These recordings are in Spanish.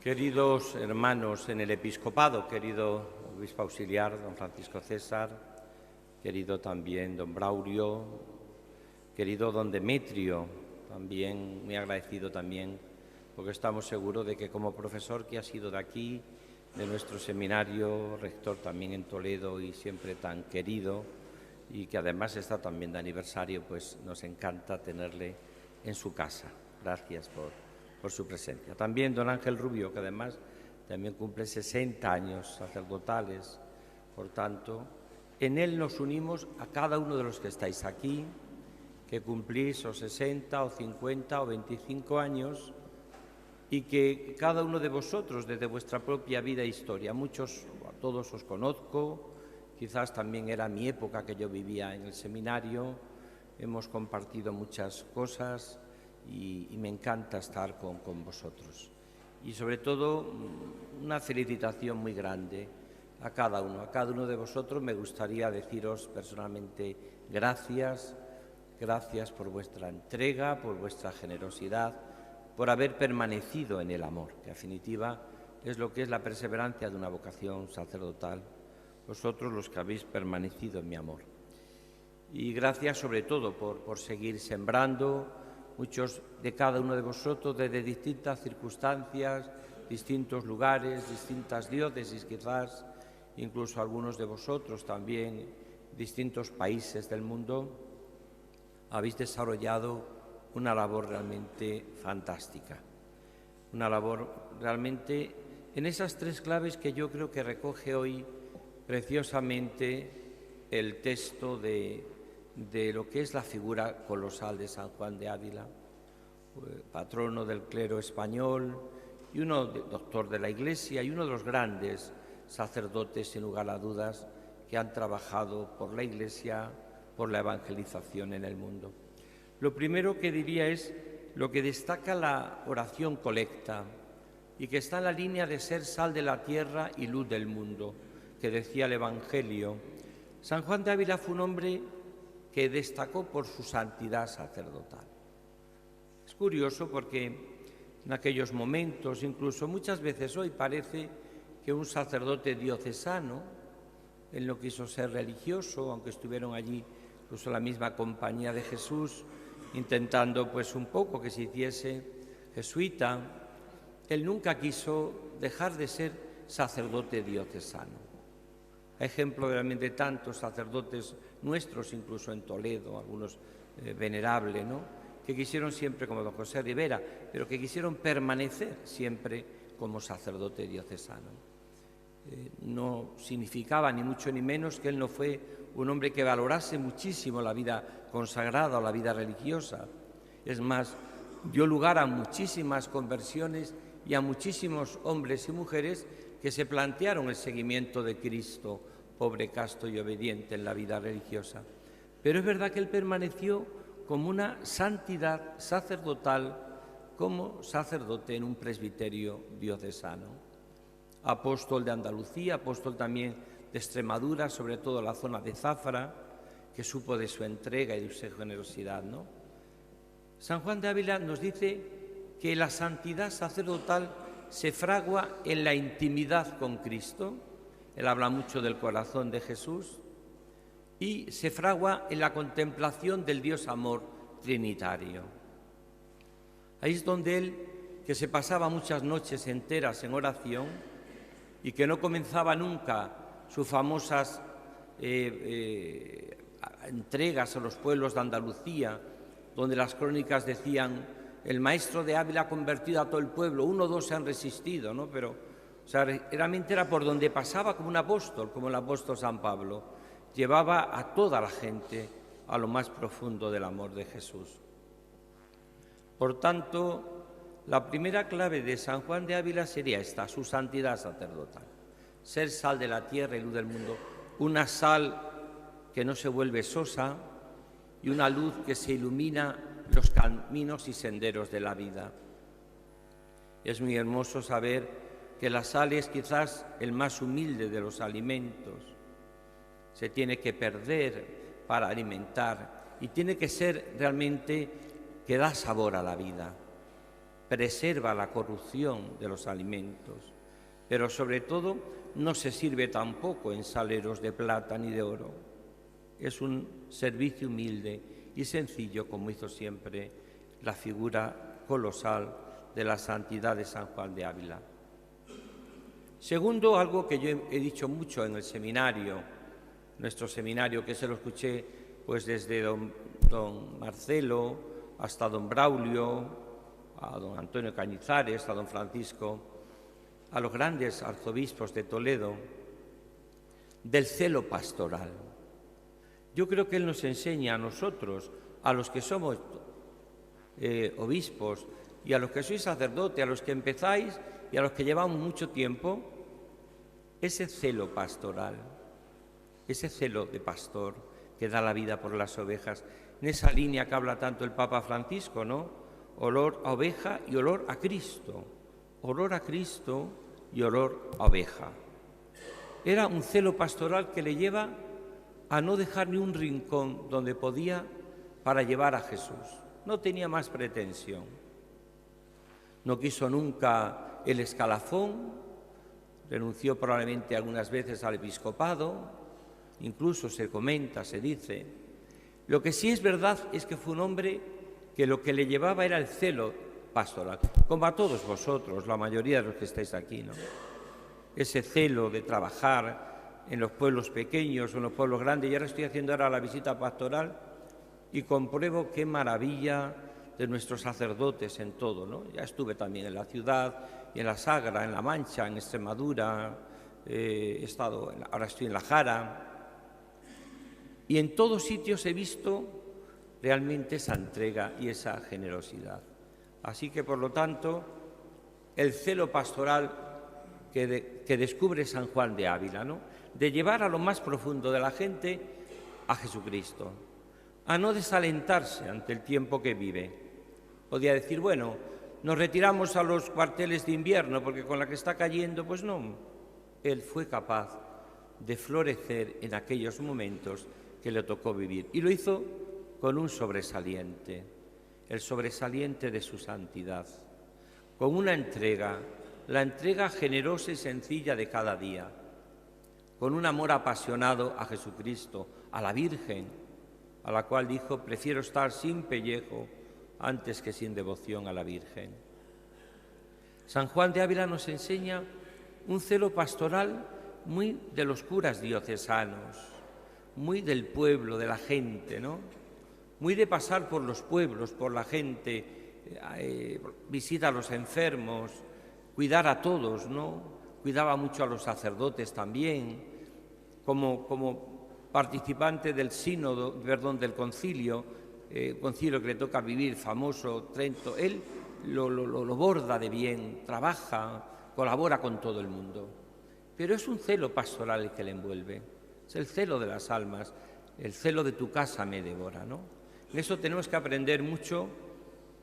Queridos hermanos en el episcopado, querido obispo auxiliar, don Francisco César, querido también don Braulio, querido don Demetrio, también muy agradecido también, porque estamos seguros de que como profesor que ha sido de aquí, de nuestro seminario, rector también en Toledo y siempre tan querido, y que además está también de aniversario, pues nos encanta tenerle en su casa. Gracias por su presencia. También don Ángel Rubio, que además también cumple 60 años sacerdotales. Por tanto, en él nos unimos a cada uno de los que estáis aquí, que cumplís o 60 o 50 o 25 años y que cada uno de vosotros, desde vuestra propia vida e historia, muchos, a todos os conozco, quizás también era mi época que yo vivía en el seminario, hemos compartido muchas cosas y me encanta estar con vosotros. Y sobre todo, una felicitación muy grande a cada uno de vosotros. Me gustaría deciros personalmente gracias por vuestra entrega, por vuestra generosidad, por haber permanecido en el amor, que en definitiva es lo que es la perseverancia de una vocación sacerdotal, vosotros los que habéis permanecido en mi amor. Y gracias sobre todo por seguir sembrando, muchos de cada uno de vosotros desde distintas circunstancias, distintos lugares, distintas diócesis quizás, incluso algunos de vosotros también, distintos países del mundo, habéis desarrollado una labor realmente fantástica, una labor realmente en esas tres claves que yo creo que recoge hoy preciosamente el texto de lo que es la figura colosal de San Juan de Ávila, patrono del clero español y doctor de la Iglesia y uno de los grandes sacerdotes, sin lugar a dudas, que han trabajado por la Iglesia, por la evangelización en el mundo. Lo primero que diría es lo que destaca la oración colecta y que está en la línea de ser sal de la tierra y luz del mundo, que decía el Evangelio. San Juan de Ávila fue un hombre que destacó por su santidad sacerdotal. Es curioso porque en aquellos momentos, incluso muchas veces hoy, parece que un sacerdote diocesano, él no quiso ser religioso, aunque estuvieron allí incluso la misma compañía de Jesús, intentando pues un poco que se hiciese jesuita, él nunca quiso dejar de ser sacerdote diocesano. Ejemplo realmente de tantos sacerdotes nuestros, incluso en Toledo, algunos venerables, ¿no?, que quisieron siempre, como don José Rivera, pero que quisieron permanecer siempre como sacerdote diocesano. No significaba ni mucho ni menos que él no fue un hombre que valorase muchísimo la vida consagrada o la vida religiosa. Es más, dio lugar a muchísimas conversiones y a muchísimos hombres y mujeres que se plantearon el seguimiento de Cristo, pobre, casto y obediente en la vida religiosa. Pero es verdad que él permaneció como una santidad sacerdotal, como sacerdote en un presbiterio diocesano. Apóstol de Andalucía, apóstol también de Extremadura, sobre todo la zona de Zafra, que supo de su entrega y de su generosidad, ¿no? San Juan de Ávila nos dice que la santidad sacerdotal se fragua en la intimidad con Cristo. Él habla mucho del corazón de Jesús y se fragua en la contemplación del Dios amor trinitario. Ahí es donde él, que se pasaba muchas noches enteras en oración y que no comenzaba nunca sus famosas entregas a los pueblos de Andalucía, donde las crónicas decían: el maestro de Ávila ha convertido a todo el pueblo, 1 o 2 se han resistido, ¿no? Pero realmente era por donde pasaba como un apóstol, como el apóstol San Pablo. Llevaba a toda la gente a lo más profundo del amor de Jesús. Por tanto, la primera clave de San Juan de Ávila sería esta, su santidad sacerdotal. Ser sal de la tierra y luz del mundo, una sal que no se vuelve sosa y una luz que se ilumina los caminos y senderos de la vida. Es muy hermoso saber que la sal es quizás el más humilde de los alimentos. Se tiene que perder para alimentar y tiene que ser realmente que da sabor a la vida. preserva la corrupción de los alimentos, pero sobre todo no se sirve tampoco en saleros de plata ni de oro. Es un servicio humilde y sencillo, como hizo siempre la figura colosal de la santidad de San Juan de Ávila. Segundo, algo que yo he dicho mucho en el seminario, nuestro seminario, que se lo escuché pues desde don Marcelo hasta don Braulio, a don Antonio Cañizares, a don Francisco, a los grandes arzobispos de Toledo, del celo pastoral. Yo creo que él nos enseña a nosotros, a los que somos obispos y a los que sois sacerdotes, a los que empezáis y a los que llevamos mucho tiempo, ese celo pastoral, ese celo de pastor que da la vida por las ovejas, en esa línea que habla tanto el Papa Francisco, ¿no? Olor a oveja y olor a Cristo, olor a Cristo y olor a oveja. Era un celo pastoral que le lleva a no dejar ni un rincón donde podía para llevar a Jesús. No tenía más pretensión. No quiso nunca el escalafón, renunció probablemente algunas veces al episcopado, incluso se comenta, se dice. Lo que sí es verdad es que fue un hombre que lo que le llevaba era el celo pastoral, como a todos vosotros, la mayoría de los que estáis aquí, ¿no? Ese celo de trabajar en los pueblos pequeños o en los pueblos grandes. Y ahora estoy haciendo la visita pastoral y compruebo qué maravilla de nuestros sacerdotes en todo, ¿no? Ya estuve también en la ciudad y en la Sagra, en La Mancha, en Extremadura, ahora estoy en La Jara, y en todos sitios he visto realmente esa entrega y esa generosidad. Así que, por lo tanto, el celo pastoral que descubre San Juan de Ávila, ¿no? De llevar a lo más profundo de la gente a Jesucristo, a no desalentarse ante el tiempo que vive. Podía decir, bueno, nos retiramos a los cuarteles de invierno porque con la que está cayendo, pues no. Él fue capaz de florecer en aquellos momentos que le tocó vivir. Y lo hizo con un sobresaliente, el sobresaliente de su santidad, con una entrega, la entrega generosa y sencilla de cada día, con un amor apasionado a Jesucristo, a la Virgen, a la cual dijo, prefiero estar sin pellejo antes que sin devoción a la Virgen. San Juan de Ávila nos enseña un celo pastoral muy de los curas diocesanos, muy del pueblo, de la gente, ¿no? Muy de pasar por los pueblos, por la gente, visita a los enfermos, cuidar a todos, ¿no? Cuidaba mucho a los sacerdotes también, como participante del sínodo, del concilio que le toca vivir, famoso, Trento. Él lo borda de bien, trabaja, colabora con todo el mundo. Pero es un celo pastoral el que le envuelve, es el celo de las almas, el celo de tu casa me devora, ¿no? En eso tenemos que aprender mucho,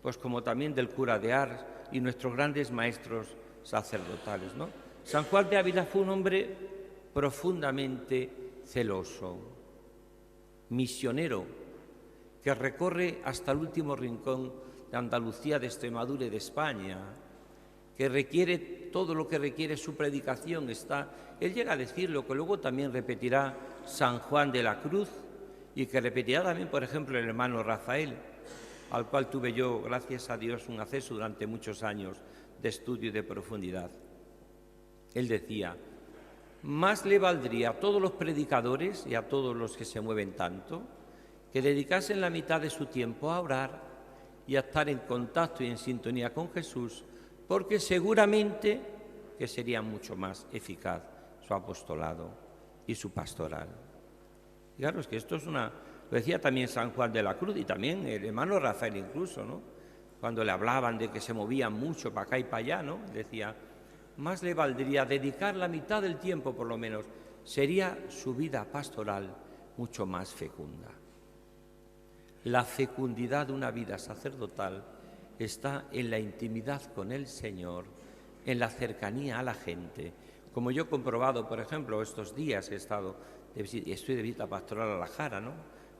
pues como también del cura de Ars y nuestros grandes maestros sacerdotales, ¿no? San Juan de Ávila fue un hombre profundamente celoso, misionero, que recorre hasta el último rincón de Andalucía, de Extremadura y de España, que requiere todo lo que requiere su predicación. Él llega a decir lo que luego también repetirá San Juan de la Cruz y que repetirá también, por ejemplo, el hermano Rafael, al cual tuve yo, gracias a Dios, un acceso durante muchos años de estudio y de profundidad. Él decía, más le valdría a todos los predicadores y a todos los que se mueven tanto que dedicasen la mitad de su tiempo a orar y a estar en contacto y en sintonía con Jesús, porque seguramente que sería mucho más eficaz su apostolado y su pastoral. Y claro, es que esto es lo decía también San Juan de la Cruz y también el hermano Rafael incluso, ¿no? Cuando le hablaban de que se movían mucho para acá y para allá, ¿no? Decía, más le valdría dedicar la mitad del tiempo, por lo menos, sería su vida pastoral mucho más fecunda. La fecundidad de una vida sacerdotal está en la intimidad con el Señor, en la cercanía a la gente. Como yo he comprobado, por ejemplo, estos días estoy de visita pastoral a La Jara, ¿no?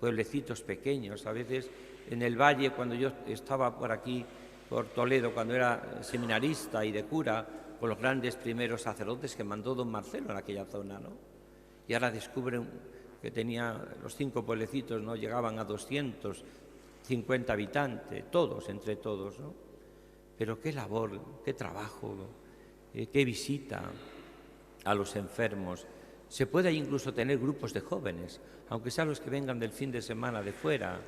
Pueblecitos pequeños, a veces en el valle, cuando yo estaba por aquí por Toledo cuando era seminarista y de cura, con los grandes primeros sacerdotes que mandó don Marcelo en aquella zona, ¿no? Y ahora descubren que tenía los 5 pueblecitos, ¿no? Llegaban a 250 habitantes, todos, entre todos, ¿no? Pero qué labor, qué trabajo, qué visita a los enfermos. Se puede incluso tener grupos de jóvenes, aunque sean los que vengan del fin de semana de fuera.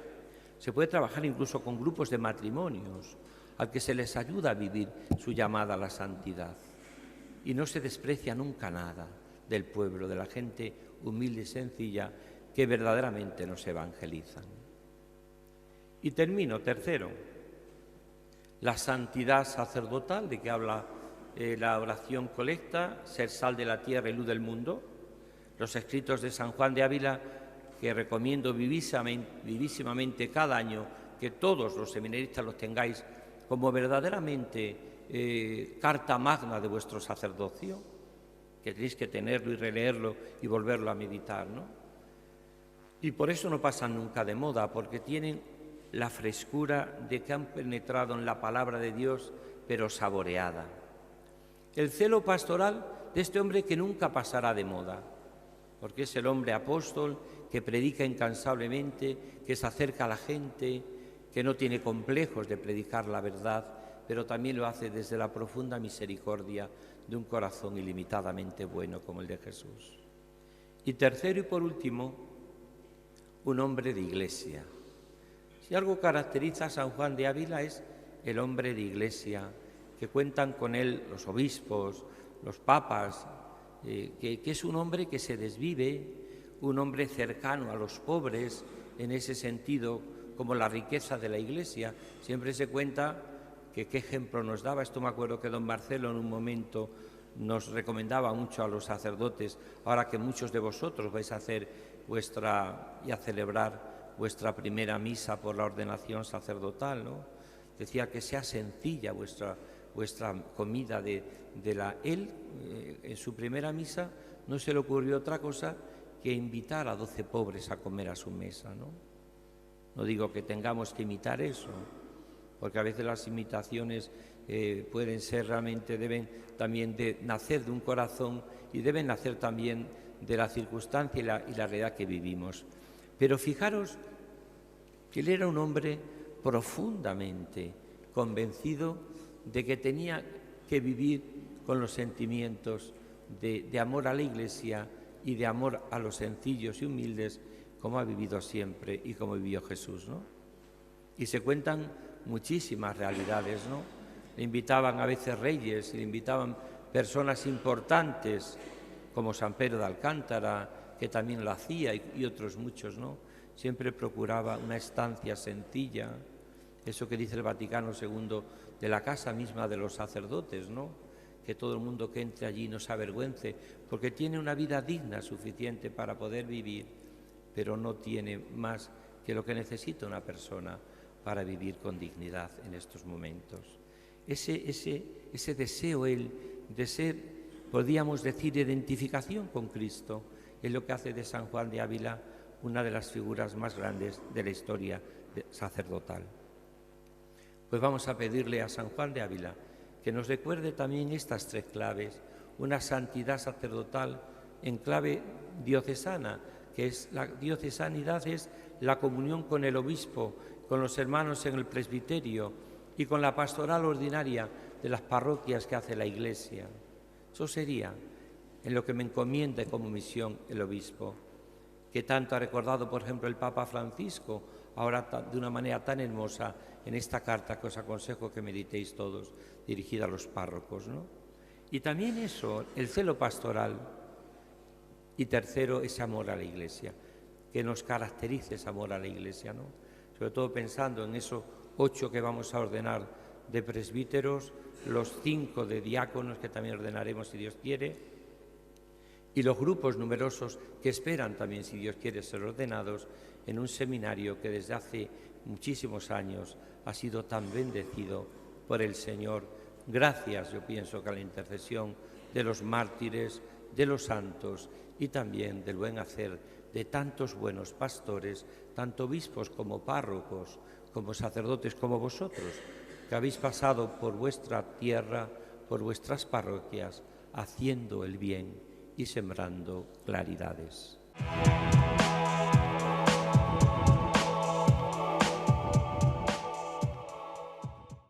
Se puede trabajar incluso con grupos de matrimonios, al que se les ayuda a vivir su llamada a la santidad. Y no se desprecia nunca nada del pueblo, de la gente humilde y sencilla que verdaderamente nos evangelizan. Y termino, tercero, la santidad sacerdotal, de que habla la oración colecta, ser sal de la tierra y luz del mundo. Los escritos de San Juan de Ávila, que recomiendo vivísimamente cada año, que todos los seminaristas los tengáis como verdaderamente carta magna de vuestro sacerdocio, que tenéis que tenerlo y releerlo y volverlo a meditar, ¿no? Y por eso no pasan nunca de moda, porque tienen la frescura de que han penetrado en la palabra de Dios, pero saboreada. El celo pastoral de este hombre que nunca pasará de moda, porque es el hombre apóstol que predica incansablemente, que se acerca a la gente, que no tiene complejos de predicar la verdad, pero también lo hace desde la profunda misericordia de un corazón ilimitadamente bueno como el de Jesús. Y tercero y por último, un hombre de iglesia. Si algo caracteriza a San Juan de Ávila es el hombre de iglesia, que cuentan con él los obispos, los papas, que es un hombre que se desvive, un hombre cercano a los pobres, en ese sentido, como la riqueza de la Iglesia. Siempre se cuenta que qué ejemplo nos daba. Esto me acuerdo que don Marcelo en un momento nos recomendaba mucho a los sacerdotes, ahora que muchos de vosotros vais a hacer y a celebrar vuestra primera misa por la ordenación sacerdotal, ¿no? Decía que sea sencilla vuestra comida Él, en su primera misa, no se le ocurrió otra cosa que invitar a 12 pobres a comer a su mesa, ¿no? No digo que tengamos que imitar eso, porque a veces las imitaciones pueden ser realmente, deben también de nacer de un corazón y deben nacer también de la circunstancia y la realidad que vivimos. Pero fijaros que él era un hombre profundamente convencido de que tenía que vivir con los sentimientos de amor a la Iglesia y de amor a los sencillos y humildes, como ha vivido siempre y como vivió Jesús, ¿no? Y se cuentan muchísimas realidades, ¿no? Le invitaban a veces reyes, le invitaban personas importantes, como San Pedro de Alcántara, que también lo hacía, y otros muchos, ¿no? Siempre procuraba una estancia sencilla, eso que dice el Vaticano II, de la casa misma de los sacerdotes, ¿no? Que todo el mundo que entre allí no se avergüence, porque tiene una vida digna suficiente para poder vivir, pero no tiene más que lo que necesita una persona para vivir con dignidad en estos momentos. Ese deseo de ser, podríamos decir, identificación con Cristo, es lo que hace de San Juan de Ávila una de las figuras más grandes de la historia sacerdotal. Pues vamos a pedirle a San Juan de Ávila que nos recuerde también estas 3 claves, una santidad sacerdotal en clave diocesana, que es la diocesanidad, es la comunión con el obispo, con los hermanos en el presbiterio y con la pastoral ordinaria de las parroquias que hace la Iglesia. Eso sería en lo que me encomienda como misión el obispo, que tanto ha recordado, por ejemplo, el Papa Francisco, ahora de una manera tan hermosa en esta carta que os aconsejo que meditéis todos, dirigida a los párrocos, ¿no? Y también eso, el celo pastoral. Y tercero, ese amor a la Iglesia, que nos caracterice ese amor a la Iglesia, ¿no? Sobre todo pensando en esos 8 que vamos a ordenar de presbíteros, los 5 de diáconos que también ordenaremos si Dios quiere, y los grupos numerosos que esperan también, si Dios quiere, ser ordenados en un seminario que desde hace muchísimos años ha sido tan bendecido por el Señor, gracias, yo pienso, que a la intercesión de los mártires, de los santos y también del buen hacer de tantos buenos pastores, tanto obispos como párrocos, como sacerdotes, como vosotros, que habéis pasado por vuestra tierra, por vuestras parroquias, haciendo el bien y sembrando claridades.